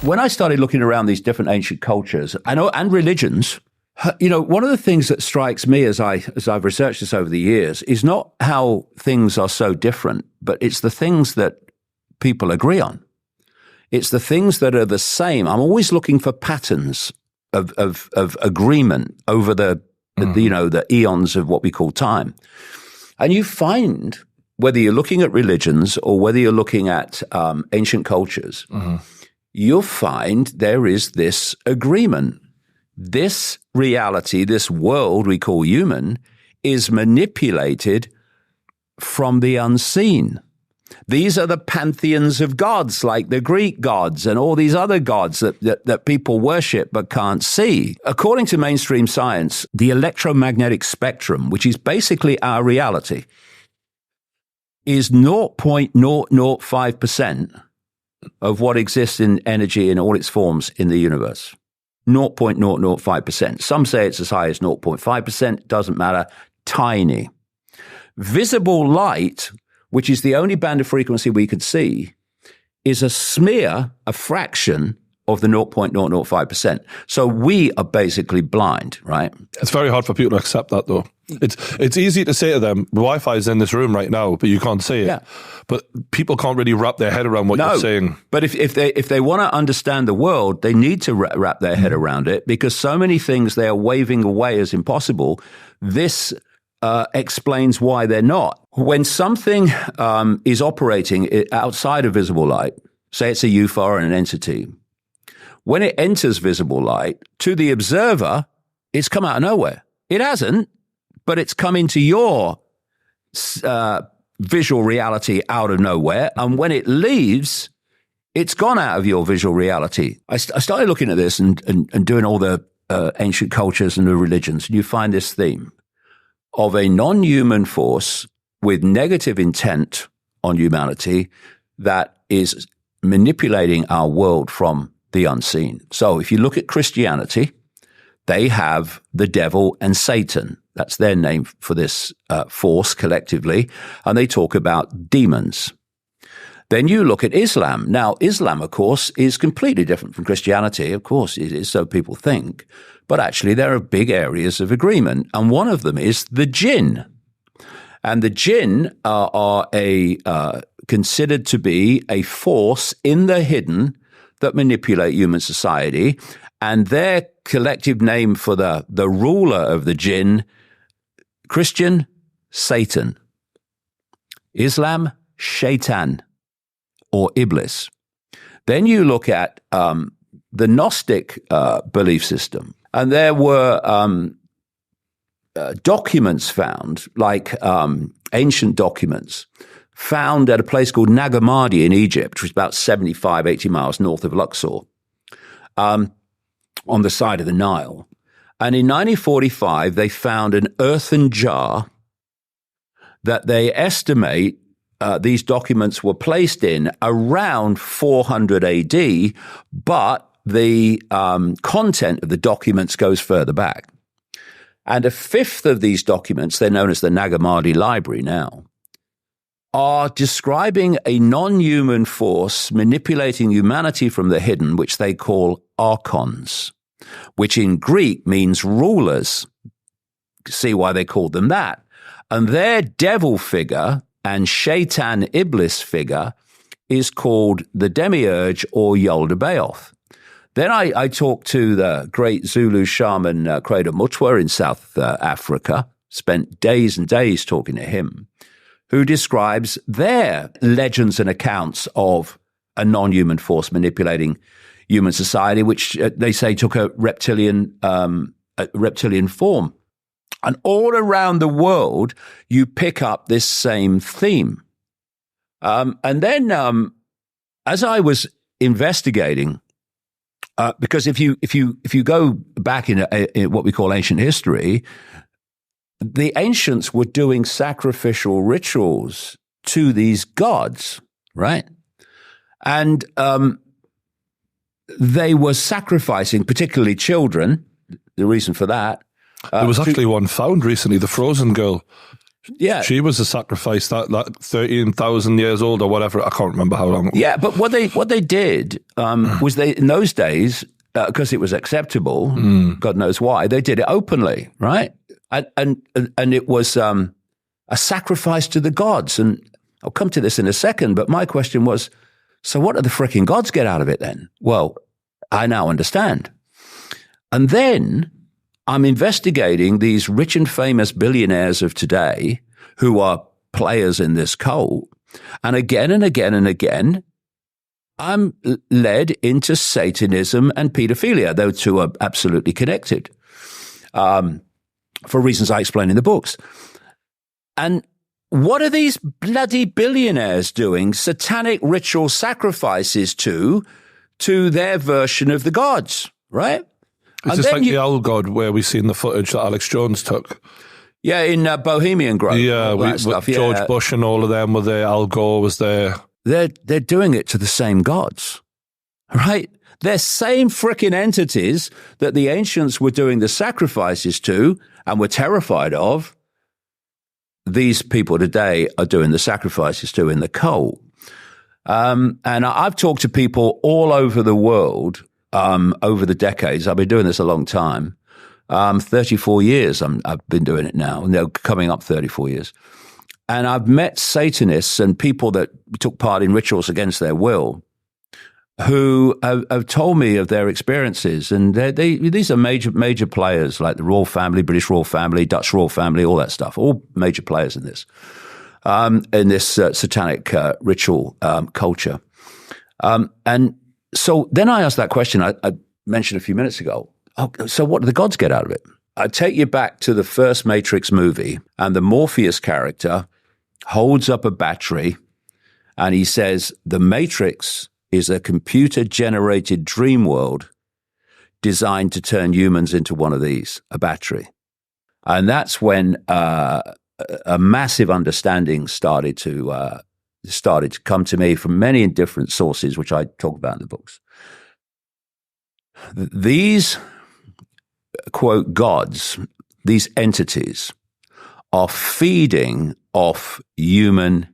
when I started looking around these different ancient cultures and religions, one of the things that strikes me as I've researched this over the years is not how things are so different, but it's the things that people agree on. It's the things that are the same. I'm always looking for patterns of agreement over the eons of what we call time. And you find, whether you're looking at religions or whether you're looking at ancient cultures, you'll find there is this agreement. This reality, this world we call human, is manipulated from the unseen. These are the pantheons of gods, like the Greek gods and all these other gods that people worship but can't see. According to mainstream science, the electromagnetic spectrum, which is basically our reality, is 0.005% of what exists in energy in all its forms in the universe. 0.005%. Some say it's as high as 0.5%, doesn't matter, tiny. Visible light, which is the only band of frequency we could see, is a smear, a fraction of the 0.005%. So we are basically blind, right? It's very hard for people to accept that, though. It's easy to say to them, Wi-Fi is in this room right now, but you can't see it. Yeah. But people can't really wrap their head around what you're saying. But if they want to understand the world, they need to wrap their head around it, because so many things they are waving away as impossible. This explains why they're not. When something is operating outside of visible light, say it's a UFO or an entity, when it enters visible light, to the observer, it's come out of nowhere. It hasn't, but it's come into your visual reality out of nowhere. And when it leaves, it's gone out of your visual reality. I started looking at this and doing all the ancient cultures and the religions, and you find this theme of a non-human force with negative intent on humanity that is manipulating our world from the unseen. So if you look at Christianity, they have the devil and Satan. That's their name for this force collectively. And they talk about demons. Then you look at Islam. Now, Islam, of course, is completely different from Christianity. Of course, it is, so people think. But actually, there are big areas of agreement. And one of them is the jinn. And the jinn are considered to be a force in the hidden that manipulate human society. And their collective name for the ruler of the jinn, Christian, Satan. Islam, Shaitan, or Iblis. Then you look at the Gnostic belief system. And there were documents found, like ancient documents, found at a place called Nag Hammadi in Egypt, which was about 75, 80 miles north of Luxor, on the side of the Nile. And in 1945, they found an earthen jar that they estimate these documents were placed in around 400 AD, but the content of the documents goes further back. And a fifth of these documents, they're known as the Nag Hammadi Library now, are describing a non-human force manipulating humanity from the hidden, which they call archons, which in Greek means rulers. See why they called them that. And their devil figure and Shaitan Iblis figure is called the Demiurge or Yaldabaoth. Then I talked to the great Zulu shaman Credo Mutwa in South Africa, spent days and days talking to him, who describes their legends and accounts of a non-human force manipulating human society, which they say took a reptilian form. And all around the world, you pick up this same theme. And then as I was investigating, because if you go back in what we call ancient history, the ancients were doing sacrificial rituals to these gods, right? And they were sacrificing, particularly children. The reason for that. There was actually one found recently, the Frozen Girl. Yeah. She was a sacrifice that 13,000 years old or whatever. I can't remember how long. Yeah, but what they did was they, in those days, because it was acceptable, God knows why, they did it openly, right? And it was a sacrifice to the gods. And I'll come to this in a second, but my question was, so what do the fricking gods get out of it then? Well, I now understand. And then I'm investigating these rich and famous billionaires of today who are players in this cult. And again and again and again, I'm led into Satanism and pedophilia. Those two are absolutely connected for reasons I explain in the books. And what are these bloody billionaires doing satanic ritual sacrifices to their version of the gods, right? It's just like the owl god where we seen the footage that Alex Jones took. Yeah, in Bohemian Grove. Yeah, George Bush and all of them were there. Al Gore was there. They're doing it to the same gods, right? They're same frickin' entities that the ancients were doing the sacrifices to and were terrified of. These people today are doing the sacrifices to in the cult. And I've talked to people all over the world over the decades. I've been doing this a long time. 34 years I've been doing it now. And they're coming up 34 years. And I've met Satanists and people that took part in rituals against their will who have told me of their experiences. And these are major players like the royal family, British royal family, Dutch royal family, all that stuff, all major players in this satanic ritual culture. And so then I asked that question I mentioned a few minutes ago. Oh, so what do the gods get out of it? I take you back to the first Matrix movie, and the Morpheus character holds up a battery and he says, the Matrix is a computer-generated dream world designed to turn humans into one of these, a battery. And that's when a massive understanding started to come to me from many different sources, which I talk about in the books. These, quote, gods, these entities, are feeding off human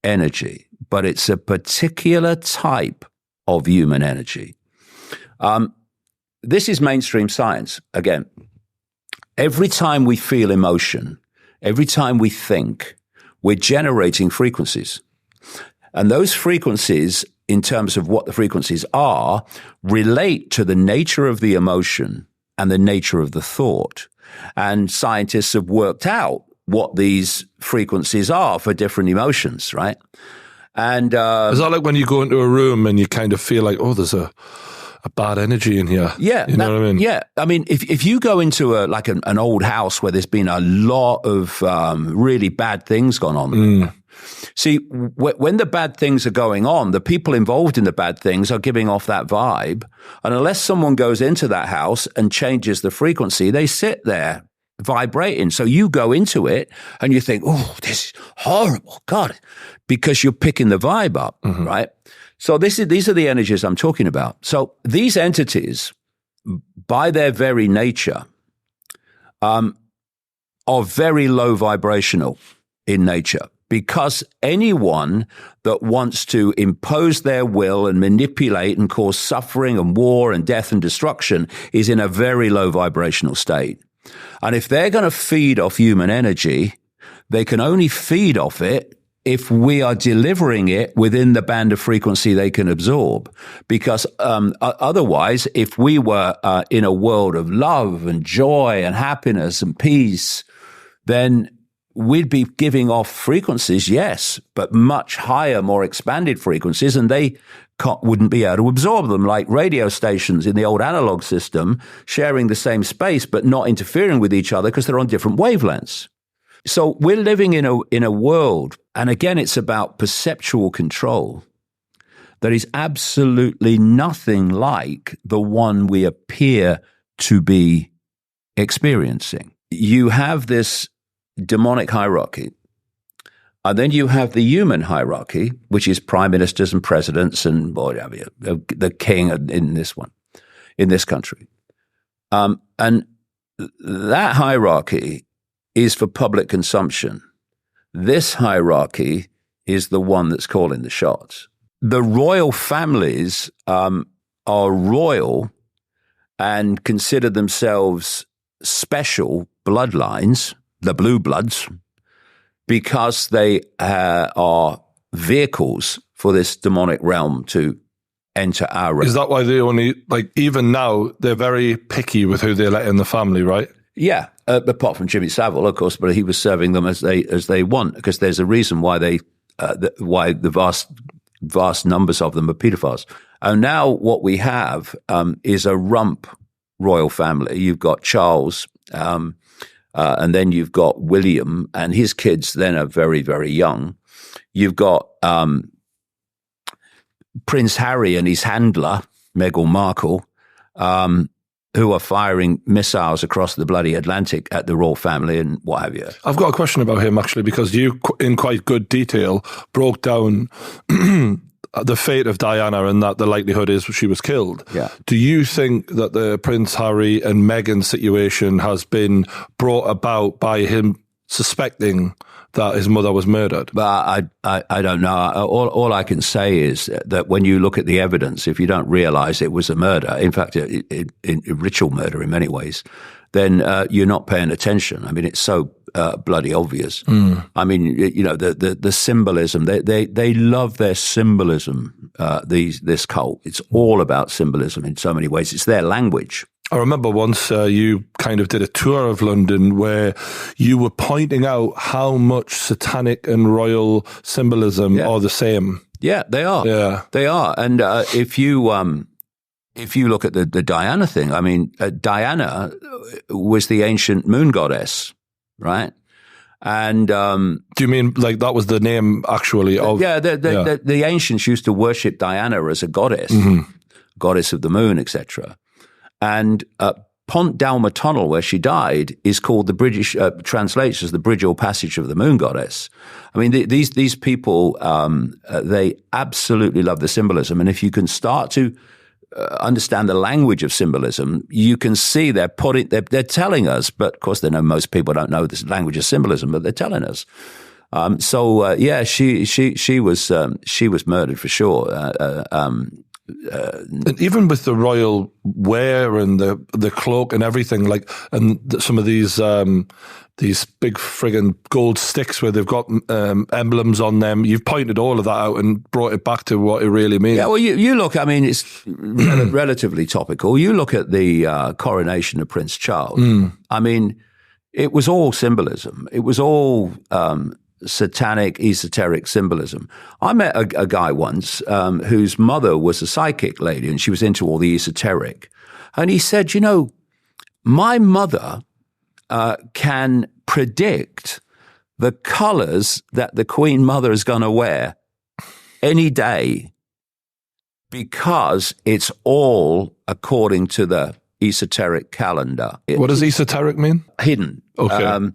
energy, but it's a particular type of human energy. This is mainstream science. Again, every time we feel emotion, every time we think, we're generating frequencies. And those frequencies, in terms of what the frequencies are, relate to the nature of the emotion and the nature of the thought. And scientists have worked out what these frequencies are for different emotions, right? And is that like when you go into a room and you kind of feel like, oh, there's a bad energy in here? Yeah. You know what I mean? Yeah. I mean, if you go into an old house where there's been a lot of really bad things gone on, see, when the bad things are going on, the people involved in the bad things are giving off that vibe. And unless someone goes into that house and changes the frequency, they sit there vibrating. So you go into it and you think, oh, this is horrible, God, because you're picking the vibe up, right? So these are the energies I'm talking about. So these entities, by their very nature, are very low vibrational in nature, because anyone that wants to impose their will and manipulate and cause suffering and war and death and destruction is in a very low vibrational state. And if they're going to feed off human energy, they can only feed off it if we are delivering it within the band of frequency they can absorb. Because otherwise, if we were in a world of love and joy and happiness and peace, then we'd be giving off frequencies, yes, but much higher, more expanded frequencies, and they wouldn't be able to absorb them, like radio stations in the old analog system, sharing the same space but not interfering with each other because they're on different wavelengths. So we're living in a world, and again, it's about perceptual control, that is absolutely nothing like the one we appear to be experiencing. You have this demonic hierarchy, and then you have the human hierarchy, which is prime ministers and presidents and the king in this country. And that hierarchy is for public consumption. This hierarchy is the one that's calling the shots. The royal families are royal and consider themselves special bloodlines, the blue bloods, because they are vehicles for this demonic realm to enter our realm. Is that why they only, like, even now, they're very picky with who they let in the family, right? Yeah, apart from Jimmy Savile, of course, but he was serving them as they want, because there's a reason why why the vast numbers of them are pedophiles. And now what we have is a rump royal family. You've got Charles, and then you've got William, and his kids then are very, very young. You've got Prince Harry and his handler, Meghan Markle, who are firing missiles across the bloody Atlantic at the royal family and what have you. I've got a question about him, actually, because you, in quite good detail, broke down the fate of Diana and that the likelihood is she was killed. Yeah. Do you think that the Prince Harry and Meghan situation has been brought about by him suspecting that his mother was murdered? But I don't know. All I can say is that when you look at the evidence, if you don't realize it was a murder, in fact, a ritual murder in many ways, then you're not paying attention. I mean, it's so bloody obvious. I mean, you know, the symbolism, they love their symbolism, this cult. It's all about symbolism in so many ways. It's their language. I remember once you kind of did a tour of London where you were pointing out how much satanic and royal symbolism are the same. Yeah, they are. Yeah, they are. And if you look at the Diana thing, I mean, Diana was the ancient moon goddess, right? And do you mean like that was the name actually of? Yeah, the ancients used to worship Diana as a goddess, goddess of the moon, etc. And Pont Dalma Tunnel, where she died, is called the British translates as the bridge or passage of the moon goddess. I mean, these people they absolutely love the symbolism, and if you can start to understand the language of symbolism, you can see they're telling us. But of course, they know most people don't know this language of symbolism, but they're telling us. She was murdered for sure. And even with the royal wear and the cloak and everything, like, and some of these big friggin' gold sticks where they've got emblems on them, you've pointed all of that out and brought it back to what it really means. Yeah, well, you look, I mean, it's relatively topical. You look at the coronation of Prince Charles. I mean, it was all symbolism. It was all satanic, esoteric symbolism. I met a guy once whose mother was a psychic lady and she was into all the esoteric. And he said, you know, my mother can predict the colors that the Queen Mother is going to wear any day because it's all according to the esoteric calendar. What does esoteric mean? Hidden. Okay.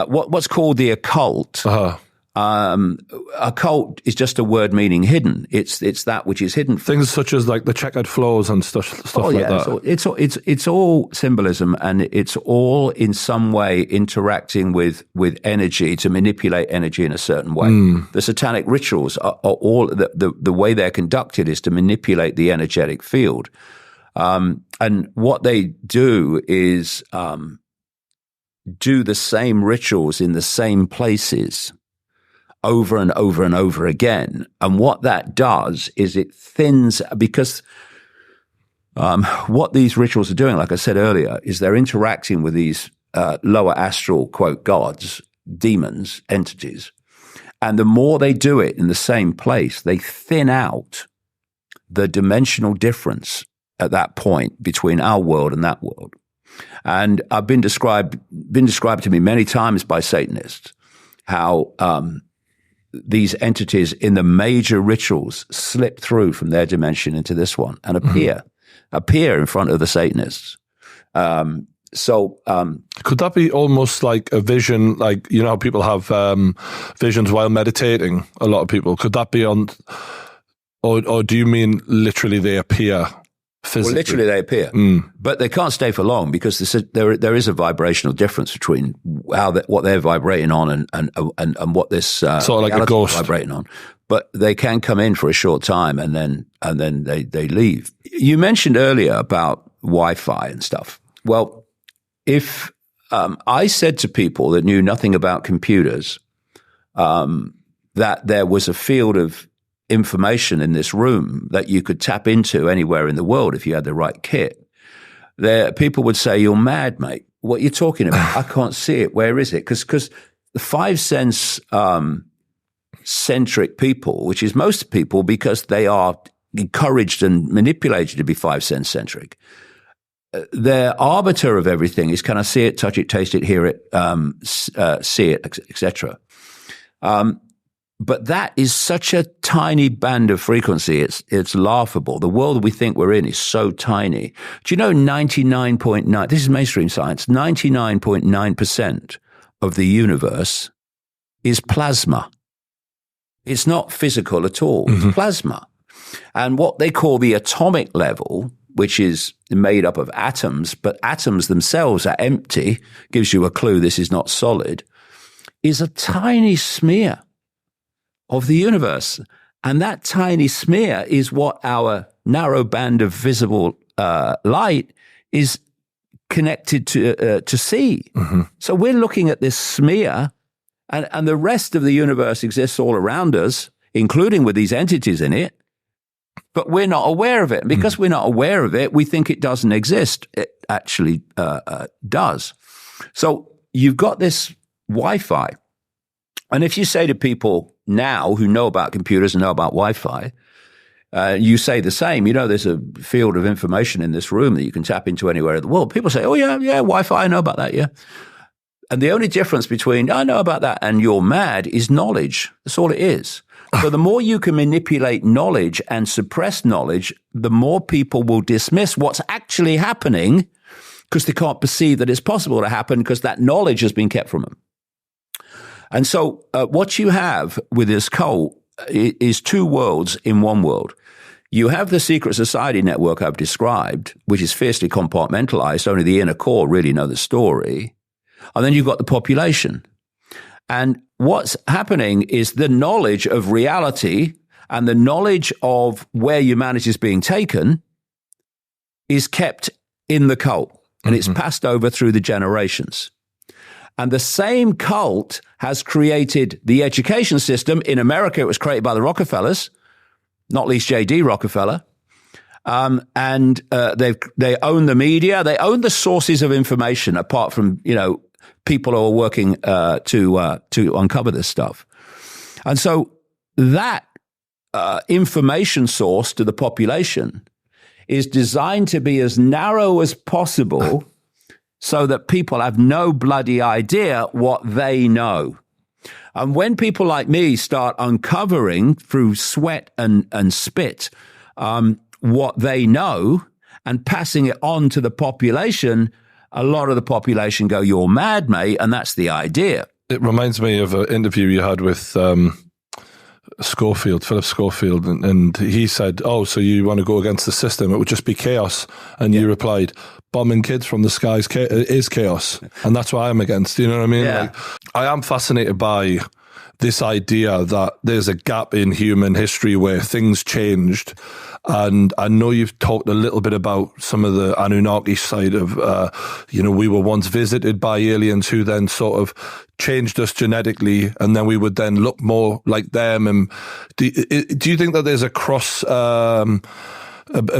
What's called the occult. Occult is just a word meaning hidden. It's that which is hidden. Things such as like the checkered floors and stuff like that. So it's all symbolism, and it's all in some way interacting with energy to manipulate energy in a certain way. The satanic rituals are all the way they're conducted is to manipulate the energetic field, and what they do is do the same rituals in the same places over and over and over again. And what that does is it thins, because what these rituals are doing, like I said earlier, is they're interacting with these lower astral, quote, gods, demons, entities. And the more they do it in the same place, they thin out the dimensional difference at that point between our world and that world. And I've been described to me many times by Satanists how these entities in the major rituals slip through from their dimension into this one and appear in front of the Satanists. Could that be almost like a vision, like, you know, people have visions while meditating, a lot of people. Could that be on, or do you mean literally they appear? physically. Well, literally they appear, but they can't stay for long because there is a vibrational difference between what they're vibrating on and what this sort of like a ghost is vibrating on. But they can come in for a short time and then they leave. You mentioned earlier about Wi-Fi and stuff. Well, if I said to people that knew nothing about computers that there was a field of information in this room that you could tap into anywhere in the world if you had the right kit, people would say, "You're mad, mate. What are you talking about? I can't see it. Where is it?" Because the five sense centric people, which is most people because they are encouraged and manipulated to be five sense centric, their arbiter of everything is, can I see it, touch it, taste it, hear it, see it, etc. But that is such a tiny band of frequency, it's laughable. The world we think we're in is so tiny. Do you know 99.9, this is mainstream science, 99.9% of the universe is plasma. It's not physical at all, it's plasma. And what they call the atomic level, which is made up of atoms, but atoms themselves are empty, gives you a clue this is not solid, is a tiny smear of the universe. And that tiny smear is what our narrow band of visible light is connected to see. So we're looking at this smear, and the rest of the universe exists all around us, including with these entities in it, but we're not aware of it. And because we're not aware of it, we think it doesn't exist. It actually does. So you've got this Wi-Fi. And if you say to people now who know about computers and know about Wi-Fi, you say the same, there's a field of information in this room that you can tap into anywhere in the world. People say, oh, yeah, Wi-Fi, I know about that, yeah. And the only difference between I know about that and you're mad is knowledge. That's all it is. So the more you can manipulate knowledge and suppress knowledge, the more people will dismiss what's actually happening because they can't perceive that it's possible to happen because that knowledge has been kept from them. And so what you have with this cult is two worlds in one world. You have the secret society network I've described, which is fiercely compartmentalized. Only the inner core really know the story. And then you've got the population. And what's happening is the knowledge of reality and the knowledge of where humanity is being taken is kept in the cult. And it's passed over through the generations. And the same cult has created the education system. In America, it was created by the Rockefellers, not least J.D. Rockefeller. And they own the media. They own the sources of information, apart from, people who are working to uncover this stuff. And so that information source to the population is designed to be as narrow as possible so that people have no bloody idea what they know. And when people like me start uncovering through sweat and spit what they know and passing it on to the population, a lot of the population go, "You're mad, mate," and that's the idea. It reminds me of an interview you had with Philip Schofield, and he said, "Oh, so you want to go against the system? It would just be chaos." And you replied, "Bombing kids from the skies is chaos, and that's what I'm against." You know what I mean? Yeah. Like, I am fascinated by this idea that there's a gap in human history where things changed. And I know you've talked a little bit about some of the Anunnaki side of, we were once visited by aliens who then sort of changed us genetically, and then we would then look more like them. And do you think that there's a cross, a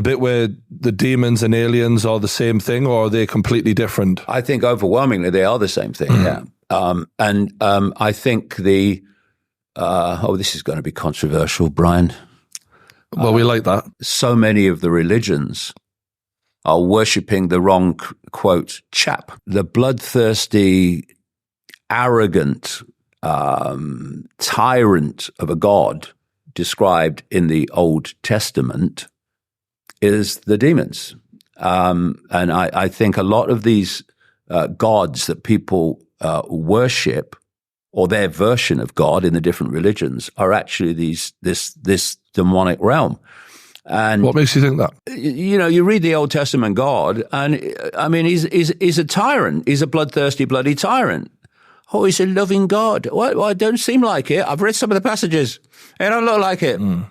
bit where the demons and aliens are the same thing, or are they completely different? I think overwhelmingly they are the same thing, yeah. I think this is going to be controversial, Brian. Well, we like that. So many of the religions are worshipping the wrong, quote, chap. The bloodthirsty, arrogant tyrant of a god described in the Old Testament is the demons. And I think a lot of these gods that people worship, or their version of God in the different religions, are actually this demonic realm. And what makes you think that? You read the Old Testament God, and I mean, he's a tyrant. He's a bloodthirsty, bloody tyrant. Oh, he's a loving God. Well, it don't seem like it. I've read some of the passages. They don't look like it. You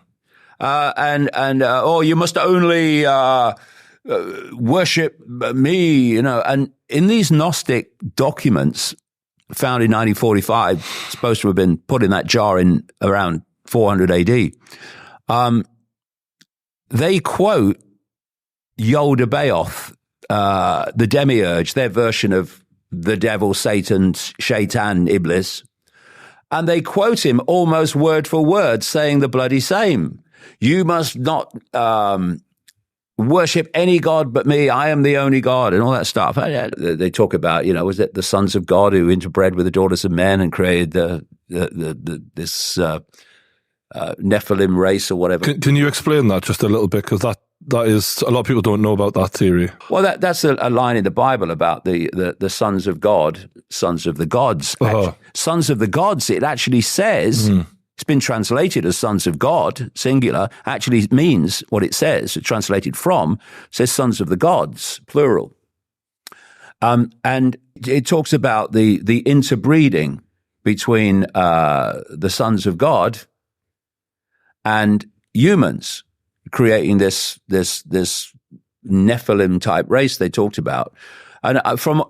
must only worship me, And in these Gnostic documents found in 1945, supposed to have been put in that jar in around 400 AD, they quote Yod-Baoth, the demiurge, their version of the devil, Satan, Shaitan, Iblis, and they quote him almost word for word, saying the bloody same. You must not worship any god but me. I am the only God, and all that stuff. They talk about, was it the sons of God who interbred with the daughters of men and created this Nephilim race or whatever. Can you explain that just a little bit? Because that is, a lot of people don't know about that theory. Well, that's a line in the Bible about the sons of God, sons of the gods. Sons of the gods, it actually says, it's been translated as sons of God, singular, actually means what it says. It's translated from, says sons of the gods, plural. And it talks about the interbreeding between the sons of God and humans, creating this Nephilim type race they talked about. And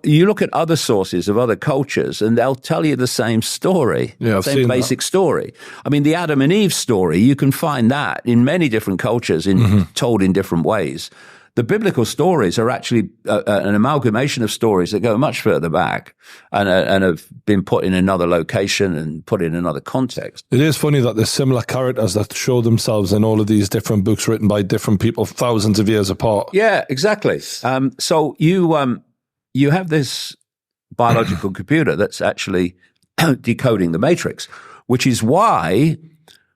you look at other sources of other cultures, and they'll tell you the same story, same basic story. I mean, the Adam and Eve story, you can find that in many different cultures, told in different ways. The biblical stories are actually an amalgamation of stories that go much further back and have been put in another location and put in another context. It is funny that there's similar characters that show themselves in all of these different books written by different people thousands of years apart. Yeah, exactly. So you have this biological computer that's actually decoding the matrix, which is why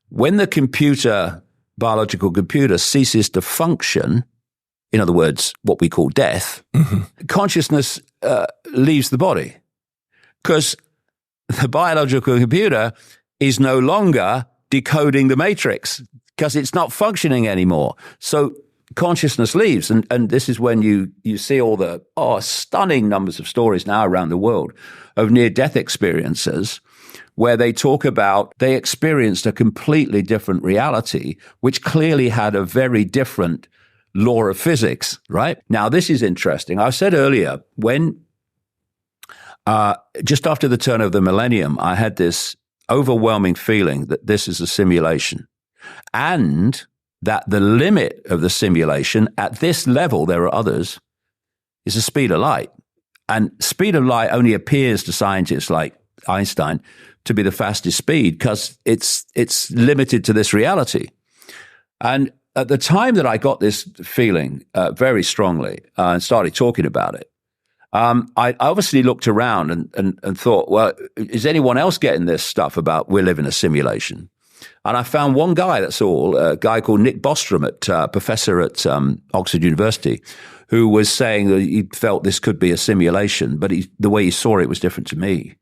when the biological computer ceases to function, in other words, what we call death, consciousness leaves the body, because the biological computer is no longer decoding the matrix because it's not functioning anymore. So consciousness leaves, and this is when you see all the stunning numbers of stories now around the world of near-death experiences where they talk about they experienced a completely different reality, which clearly had a very different law of physics, right? Now, this is interesting. I said earlier, when just after the turn of the millennium, I had this overwhelming feeling that this is a simulation, and that the limit of the simulation at this level, there are others, is the speed of light. And speed of light only appears to scientists like Einstein to be the fastest speed because it's limited to this reality. And at the time that I got this feeling very strongly and started talking about it, I obviously looked around and thought, well, is anyone else getting this stuff about we live in a simulation? And I found one guy, that's all, a guy called Nick Bostrom, professor at Oxford University, who was saying that he felt this could be a simulation, but the way he saw it was different to me.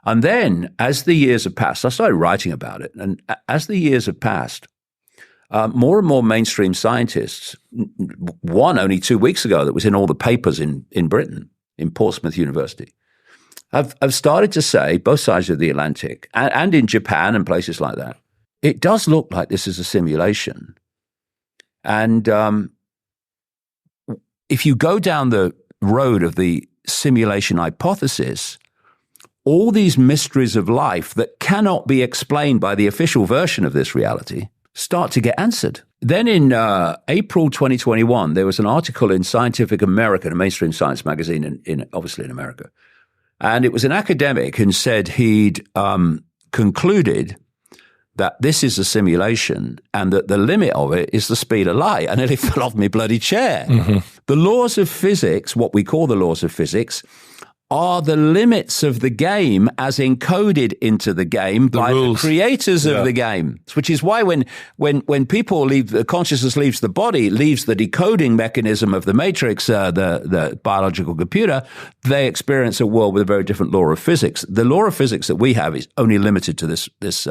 And then, as the years have passed, I started writing about it. And as the years have passed, more and more mainstream scientists, one only 2 weeks ago that was in all the papers in Britain, in Portsmouth University, have started to say, both sides of the Atlantic, and in Japan and places like that, it does look like this is a simulation. And if you go down the road of the simulation hypothesis, all these mysteries of life that cannot be explained by the official version of this reality start to get answered. Then in April 2021, there was an article in Scientific American, a mainstream science magazine obviously in America. And it was an academic who said he'd concluded that this is a simulation and that the limit of it is the speed of light. I nearly fell off my bloody chair. The laws of physics, what we call the laws of physics, are the limits of the game as encoded into the game by the creators of the game. Which is why when people leave, the consciousness leaves the body, leaves the decoding mechanism of the matrix, the biological computer, they experience a world with a very different law of physics. The law of physics that we have is only limited to this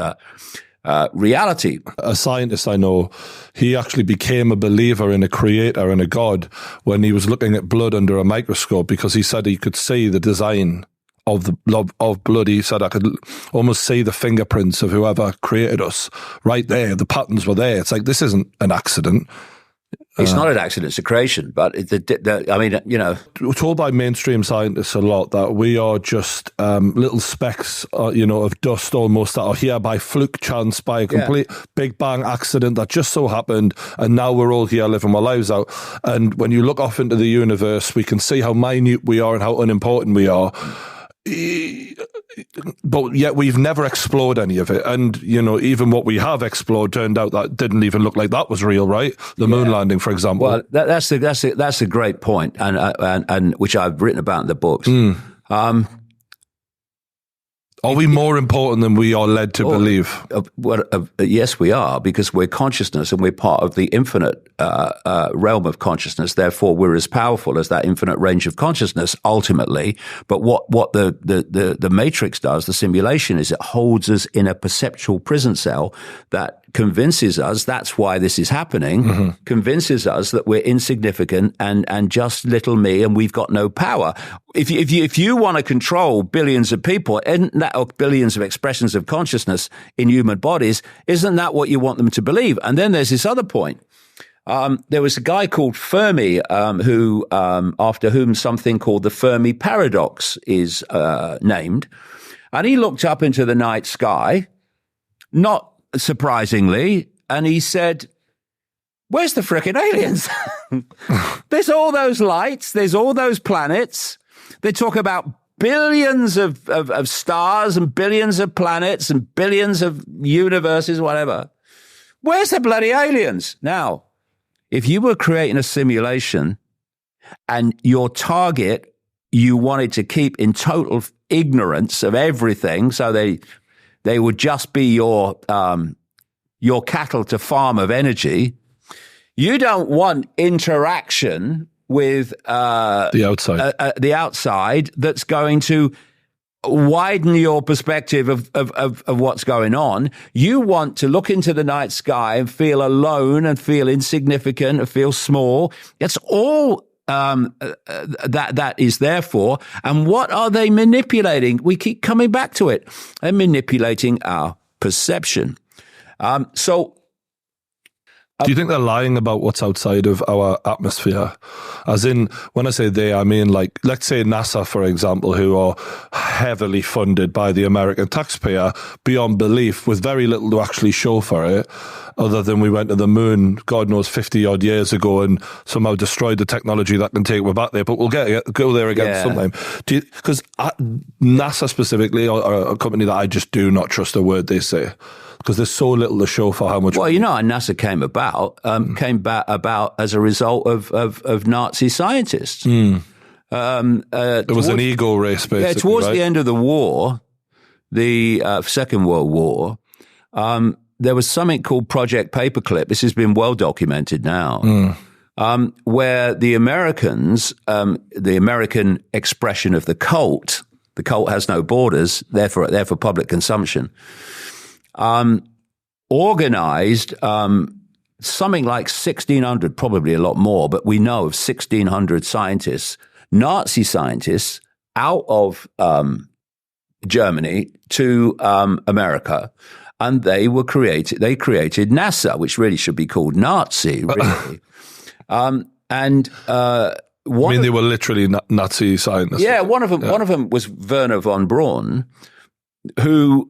reality. A scientist I know, he actually became a believer in a creator and a god when he was looking at blood under a microscope, because he said he could see the design of blood. He said, I could almost see the fingerprints of whoever created us right there. The patterns were there. It's like, this isn't an accident. It's not an accident, it's a creation. But I mean, you know, we're told by mainstream scientists a lot that we are just little specks, of dust almost, that are here by fluke, chance, by a complete Big Bang accident that just so happened, and now we're all here living our lives out. And when you look off into the universe, we can see how minute we are and how unimportant we are. But yet we've never explored any of it, and even what we have explored turned out that didn't even look like that was real, right? The moon landing, for example. Well, that's a great point, and which I've written about in the books. Are we more important than we are led to believe? Yes, we are, because we're consciousness and we're part of the infinite realm of consciousness. Therefore, we're as powerful as that infinite range of consciousness ultimately. But what the matrix does, the simulation, is it holds us in a perceptual prison cell that convinces us that's why this is happening, convinces us that we're insignificant and just little me and we've got no power. If you want to control billions of people, isn't that, or billions of expressions of consciousness in human bodies, isn't that what you want them to believe? And then there's this other point. There was a guy called Fermi, who after whom something called the Fermi paradox is named. And he looked up into the night sky, not surprisingly, and he said, where's the frickin' aliens? There's all those lights, there's all those planets. They talk about billions of stars and billions of planets and billions of universes, whatever. Where's the bloody aliens? Now, if you were creating a simulation and your target you wanted to keep in total ignorance of everything, so they would just be your cattle to farm of energy, you don't want interaction with the outside that's going to widen your perspective of what's going on. You want to look into the night sky and feel alone and feel insignificant and feel small. It's all that is there for. And what are they manipulating? We keep coming back to it. They're manipulating our perception. Do you think they're lying about what's outside of our atmosphere? As in, when I say they, I mean, like, let's say NASA, for example, who are heavily funded by the American taxpayer beyond belief, with very little to actually show for it, other than we went to the moon, God knows, 50 odd years ago, and somehow destroyed the technology that can take us back there. But we'll go there again sometime. Because NASA specifically are a company that I just do not trust a word they say, because there's so little to show for how much. Well, how NASA came about as a result of Nazi scientists. It was an ego race, basically. Yeah, towards the end of the war, the Second World War, there was something called Project Paperclip. This has been well documented now, where the Americans, the American expression of the cult has no borders, therefore for public consumption, organized something like 1,600, probably a lot more, but we know of 1,600 scientists, Nazi scientists, out of Germany to America. And they created NASA, which really should be called Nazi, really. They were literally Nazi scientists. Yeah, one of them was Werner von Braun, who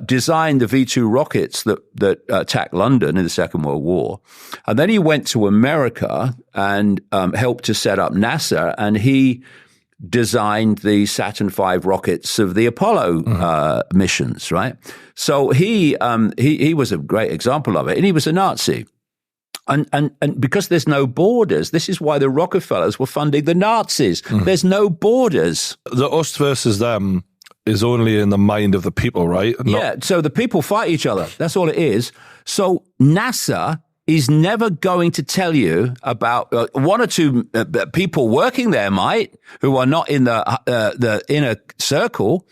designed the V-2 rockets that attacked London in the Second World War. And then he went to America and helped to set up NASA, and he designed the Saturn V rockets of the Apollo missions, right? So he was a great example of it, and he was a Nazi. And because there's no borders, this is why the Rockefellers were funding the Nazis. There's no borders. The us versus them is only in the mind of the people, right? So the people fight each other. That's all it is. So NASA is never going to tell you about one or two people working there who are not in the inner circle,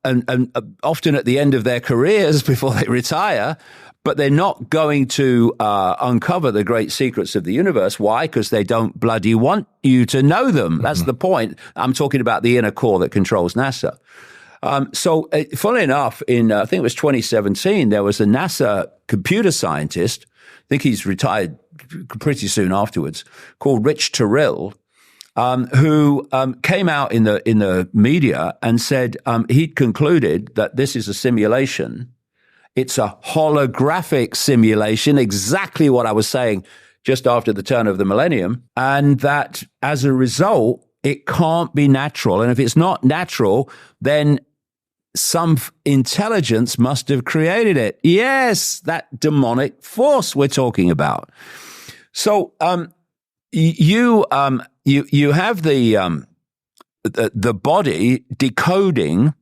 and often at the end of their careers before they retire, but they're not going to uncover the great secrets of the universe. Why? Because they don't bloody want you to know them. That's the point. I'm talking about the inner core that controls NASA. So funnily enough, in I think it was 2017, there was a NASA computer scientist, I think he's retired pretty soon afterwards, called Rich Terrell, who came out in the media and said he'd concluded that this is a simulation. It's a holographic simulation, exactly what I was saying just after the turn of the millennium, and that as a result, it can't be natural. And if it's not natural, then some intelligence must have created it. Yes, that demonic force we're talking about. So you have the body decoding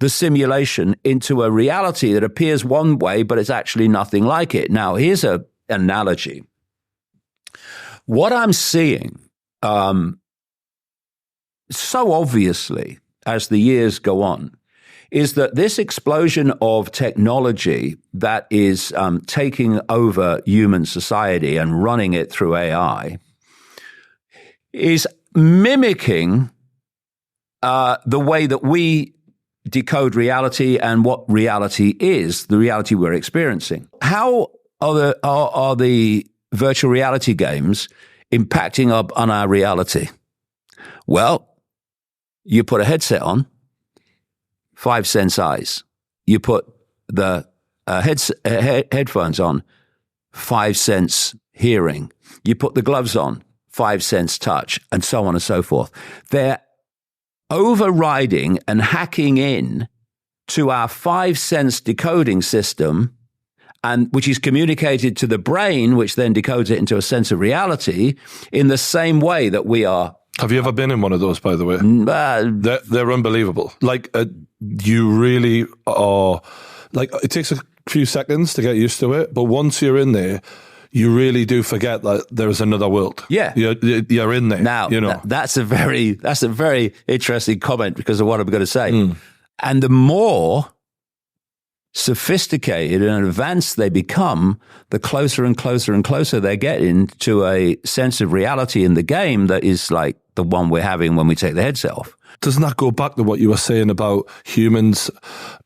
the simulation into a reality that appears one way, but it's actually nothing like it. Now, here's an analogy. What I'm seeing so obviously as the years go on is that this explosion of technology that is taking over human society and running it through AI is mimicking the way that we decode reality and what reality is, the reality we're experiencing. How are the virtual reality games impacting on our reality? Well, you put a headset on, 5 sense eyes. You put the headphones on, 5 sense hearing. You put the gloves on, 5 sense touch, and so on and so forth. They're overriding and hacking in to our 5 sense decoding system, and which is communicated to the brain, which then decodes it into a sense of reality in the same way that we are. Have you ever been in one of those, by the way? They're unbelievable. Like, you really are, like, it takes a few seconds to get used to it, but once you're in there, you really do forget that there's another world. Yeah. You're in there. Now, you know. That's a very interesting comment because of what I'm going to say. And the more sophisticated and advanced they become, the closer and closer and closer they get into a sense of reality in the game that is like the one we're having when we take the headset off. Doesn't that go back to what you were saying about humans'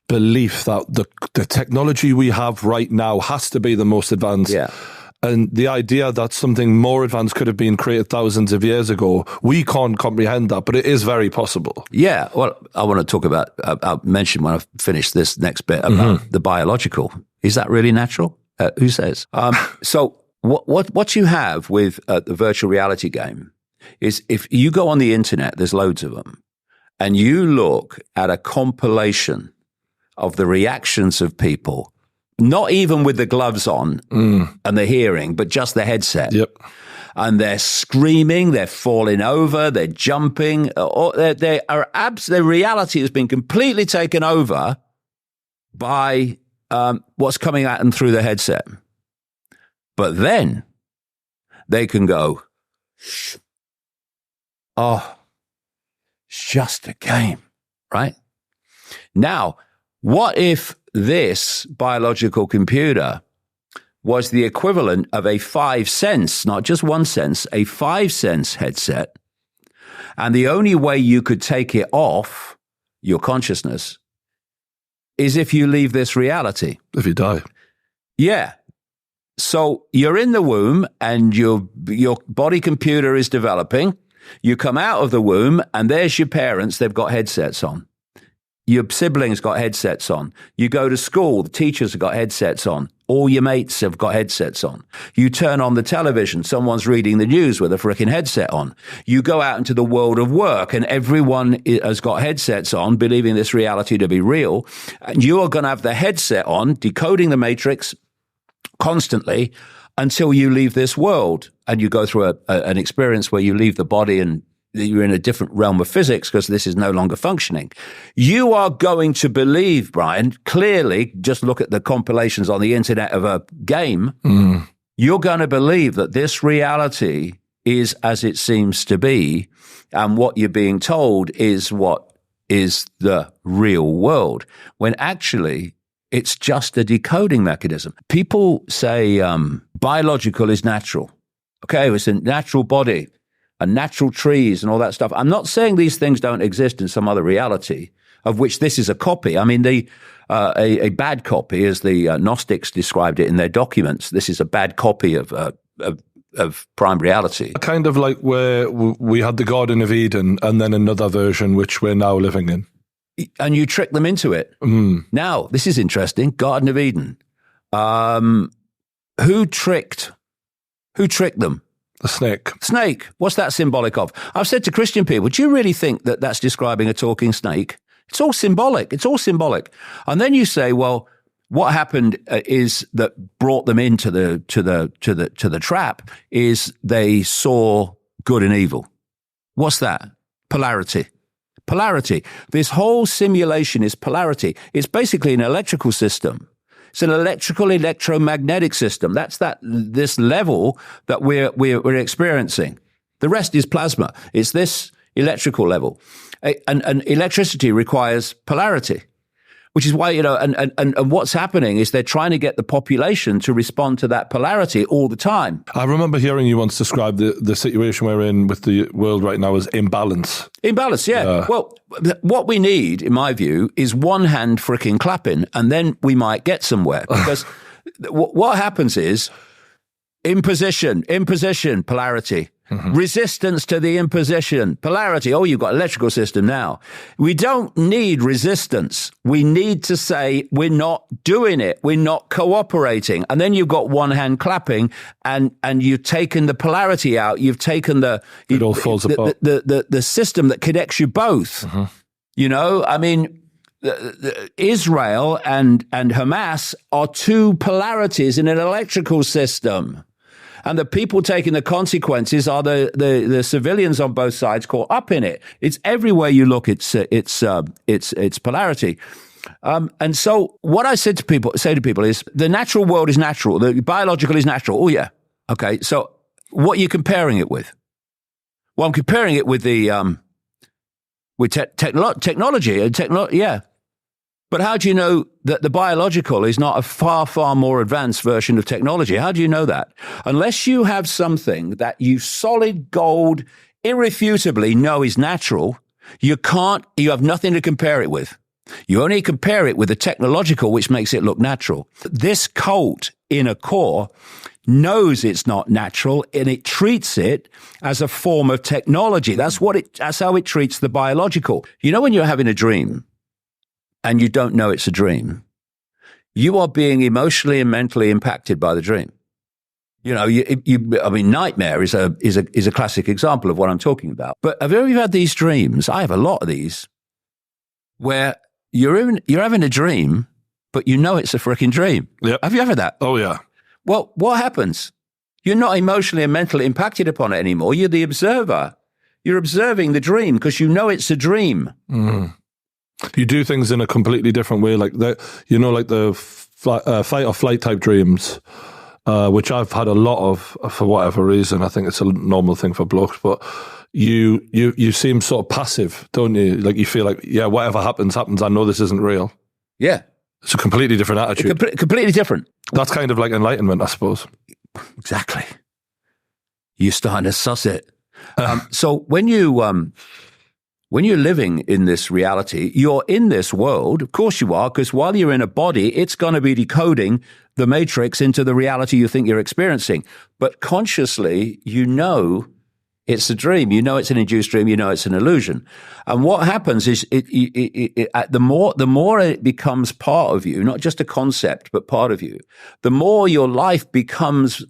belief that the technology we have right now has to be the most advanced? Yeah. And the idea that something more advanced could have been created thousands of years ago, we can't comprehend that, but it is very possible. Yeah. Well, I want to talk about, I'll mention when I finish this next bit about the biological. Is that really natural? Who says? So what you have with the virtual reality game is if you go on the internet, there's loads of them, and you look at a compilation of the reactions of people, not even with the gloves on and the hearing, but just the headset. Yep. And they're screaming, they're falling over, they're jumping. Their reality has been completely taken over by what's coming at them through the headset. But then they can go, oh, it's just a game, right? Now, what if this biological computer was the equivalent of a 5 sense, not just 1 sense, a 5 sense headset, and the only way you could take it off your consciousness is if you leave this reality. If you die. Yeah. So you're in the womb and your body computer is developing. You come out of the womb and there's your parents. They've got headsets on. Your siblings got headsets on. You go to school, the teachers have got headsets on. All your mates have got headsets on. You turn on the television, someone's reading the news with a freaking headset on. You go out into the world of work and everyone has got headsets on, believing this reality to be real. And you are going to have the headset on, decoding the matrix constantly until you leave this world. And you go through an experience where you leave the body and you're in a different realm of physics because this is no longer functioning. You are going to believe, Brian, clearly, just look at the compilations on the internet of a game. You're going to believe that this reality is as it seems to be, and what you're being told is what is the real world, when actually it's just a decoding mechanism. People say biological is natural. Okay, it's a natural body and natural trees and all that stuff. I'm not saying these things don't exist in some other reality, of which this is a copy. I mean, a bad copy, as the Gnostics described it in their documents. This is a bad copy of prime reality. Kind of like where we had the Garden of Eden and then another version which we're now living in. And you trick them into it. Now, this is interesting. Garden of Eden. Who tricked them? The snake. Snake. What's that symbolic of? I've said to Christian people, do you really think that that's describing a talking snake? It's all symbolic. It's all symbolic. And then you say, well, what happened is that brought them into the trap is they saw good and evil. What's that? Polarity. Polarity. This whole simulation is polarity. It's basically an electrical system. It's an electromagnetic system. That's this level that we're experiencing. The rest is plasma. It's this electrical level. And electricity requires polarity, which is why, and what's happening is they're trying to get the population to respond to that polarity all the time. I remember hearing you once describe the situation we're in with the world right now as imbalance. Imbalance, yeah. Well, what we need, in my view, is one hand fricking clapping, and then we might get somewhere. Because what happens is imposition, polarity. Mm-hmm. Resistance to the imposition, polarity. Oh, you've got electrical system now. We don't need resistance. We need to say we're not doing it. We're not cooperating. And then you've got one hand clapping, and you've taken the polarity out. You've taken it all falls apart. The system that connects you both. Mm-hmm. I mean, Israel and Hamas are two polarities in an electrical system. And the people taking the consequences are the civilians on both sides caught up in it. It's everywhere you look. It's polarity. And so what I say to people is the natural world is natural. The biological is natural. Oh yeah. Okay. So what are you comparing it with? Well, I'm comparing it with technology. Yeah. But how do you know that the biological is not a far, far more advanced version of technology? How do you know that? Unless you have something that you solid gold irrefutably know is natural, you have nothing to compare it with. You only compare it with the technological, which makes it look natural. This cult, in a core, knows it's not natural, and it treats it as a form of technology. That's how it treats the biological. When you're having a dream, and you don't know it's a dream, you are being emotionally and mentally impacted by the dream. Nightmare is a classic example of what I'm talking about. But have you ever had these dreams? I have a lot of these, where you're having a dream, but you know it's a freaking dream. Yep. Have you ever had that? Oh yeah. Well, what happens? You're not emotionally and mentally impacted upon it anymore. You're the observer. You're observing the dream because you know it's a dream. Mm. You do things in a completely different way, like the fight or flight type dreams, which I've had a lot of for whatever reason. I think it's a normal thing for blokes, but you seem sort of passive, don't you? Like you feel like, yeah, whatever happens. I know this isn't real. Yeah, it's a completely different attitude. Completely different. That's kind of like enlightenment, I suppose. Exactly. You're starting to suss it. So when you're living in this reality, you're in this world. Of course you are, because while you're in a body, it's going to be decoding the matrix into the reality you think you're experiencing. But consciously, you know it's a dream. You know it's an induced dream. You know it's an illusion. And what happens is the more it becomes part of you, not just a concept, but part of you, the more your life becomes,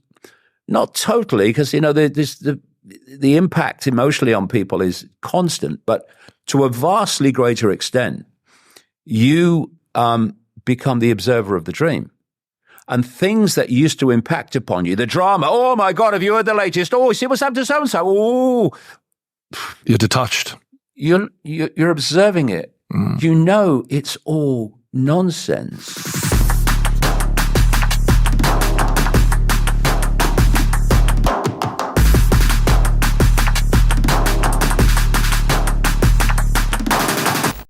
not totally, because, the impact emotionally on people is constant, but to a vastly greater extent, you become the observer of the dream. And things that used to impact upon you, the drama, oh my God, have you heard the latest? Oh, see what's happened to so-and-so? Oh. You're detached. You're observing it. Mm. You know it's all nonsense.